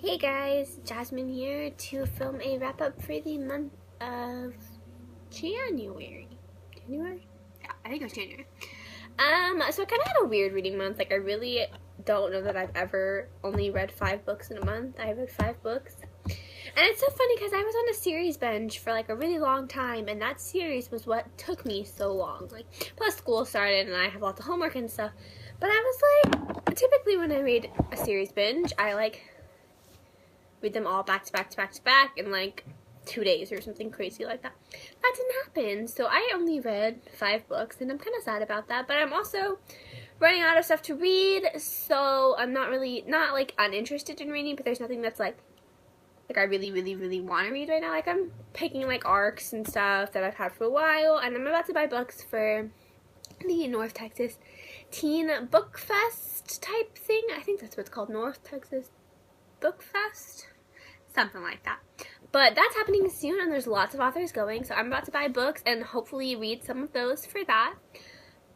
Hey guys, Jasmine here to film a wrap up for the month of January. January? Yeah, I think it was January. So I kind of had a weird reading month. Like, I really don't know that I've ever only read 5 books in a month. I read 5 books. And it's so funny because I was on a series binge for like a really long time, and that series was what took me so long. Like, plus school started and I have lots of homework and stuff. But I was like, typically when I read a series binge, I like read them all back to back to back to back in like 2 days or something crazy like that. That didn't happen. So I only read 5 books and I'm kind of sad about that, but I'm also running out of stuff to read, so I'm not like uninterested in reading, but there's nothing that's like I really want to read right now. Like, I'm picking like arcs and stuff that I've had for a while, and I'm about to buy books for the North Texas Teen Book Fest type thing. I think that's what it's called, North Texas Book Fest, something like that. But that's happening soon, and there's lots of authors going, so I'm about to buy books and hopefully read some of those for that.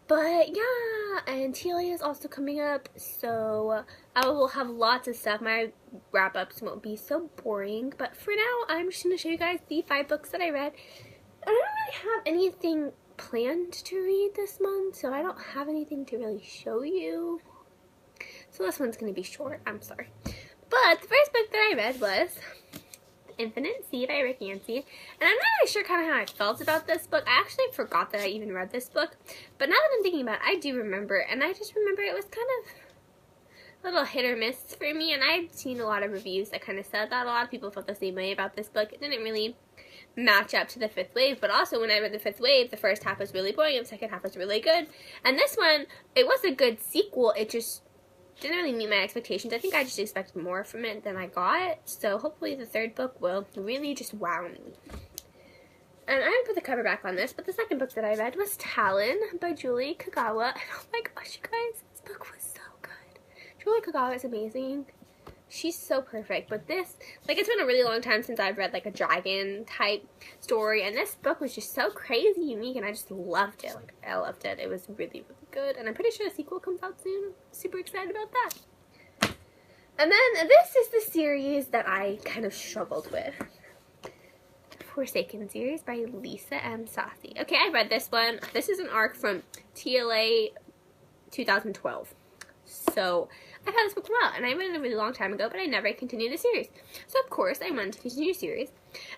But yeah, and TLA is also coming up, so I will have lots of stuff. My wrap-ups won't be so boring, but for now, I'm just going to show you guys the 5 books that I read. I don't really have anything planned to read this month, so I don't have anything to really show you. So this one's going to be short, I'm sorry. But the first book that I read was Infinite Sea by Rick Yancey, and I'm not really sure kind of how I felt about this book. I actually forgot that I even read this book, but now that I'm thinking about it, I do remember, and I just remember it was kind of a little hit or miss for me, and I've seen a lot of reviews that kind of said that. A lot of people felt the same way about this book. It didn't really match up to the 5th wave, but also when I read the 5th wave, the first half was really boring and the second half was really good, and this one, it was a good sequel. It just didn't really meet my expectations. I think I just expected more from it than I got, so hopefully the 3rd book will really just wow me. And I didn't put the cover back on this, but the second book that I read was Talon by Julie Kagawa, and oh my gosh, you guys, this book was so good. Julie Kagawa is amazing. She's so perfect, but this, like, it's been a really long time since I've read like a dragon type story, and this book was just so crazy unique, and I just loved it. Like, I loved it. It was really, really good, and I'm pretty sure a sequel comes out soon. Super excited about that. And then this is the series that I kind of struggled with. Forsaken series by Lisa M. Saucy. Okay, I read this one. This is an arc from TLA 2012. So I've had this book for a while, and I read it a really long time ago, but I never continued the series. So of course I wanted to continue the series,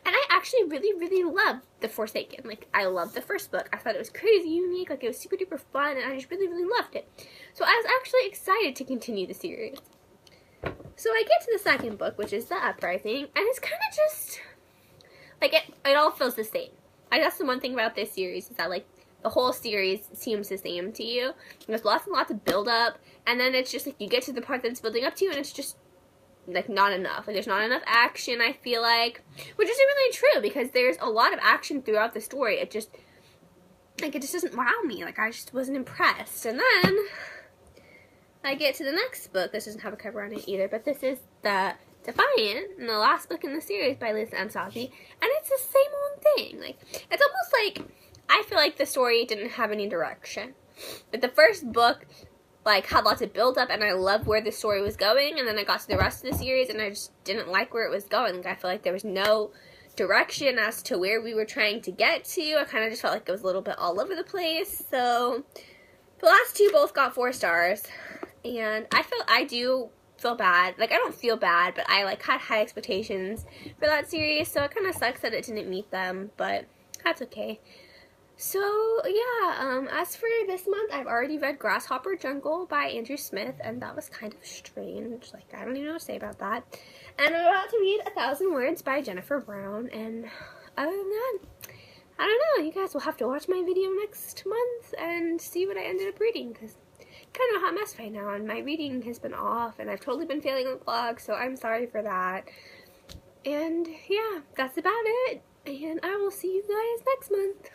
and I actually really loved The Forsaken. Like, I loved the first book. I thought it was crazy unique, like it was super duper fun, and I just really loved it. So I was actually excited to continue the series. So I get to the second book, which is The Uprising, and it's kind of just like it all feels the same. I guess the one thing about this series is that like the whole series seems the same to you. There's lots and lots of build up, and then it's just like you get to the part that it's building up to, and it's just like not enough. Like, there's not enough action, I feel like, which isn't really true because there's a lot of action throughout the story. It just doesn't wow me. Like, I just wasn't impressed. And then I get to the next book. This doesn't have a cover on it either, but this is The Defiant, and the last book in the series by Lisa M. Saucy, and it's the same old thing. Like, it's almost like I feel like the story didn't have any direction. But the first book, like, had lots of build-up, and I loved where the story was going, and then I got to the rest of the series, and I just didn't like where it was going. Like, I feel like there was no direction as to where we were trying to get to. I kind of just felt like it was a little bit all over the place. So the last 2 both got 4 stars, and I do feel bad. Like, I don't feel bad, but I, like, had high expectations for that series, so it kind of sucks that it didn't meet them, but that's okay. So, yeah, as for this month, I've already read Grasshopper Jungle by Andrew Smith, and that was kind of strange. Like, I don't even know what to say about that. And I'm about to read 1,000 Words by Jennifer Brown, and other than that, I don't know. You guys will have to watch my video next month and see what I ended up reading, because I'm kind of a hot mess right now, and my reading has been off, and I've totally been failing on the vlog, so I'm sorry for that. And, yeah, that's about it, and I will see you guys next month.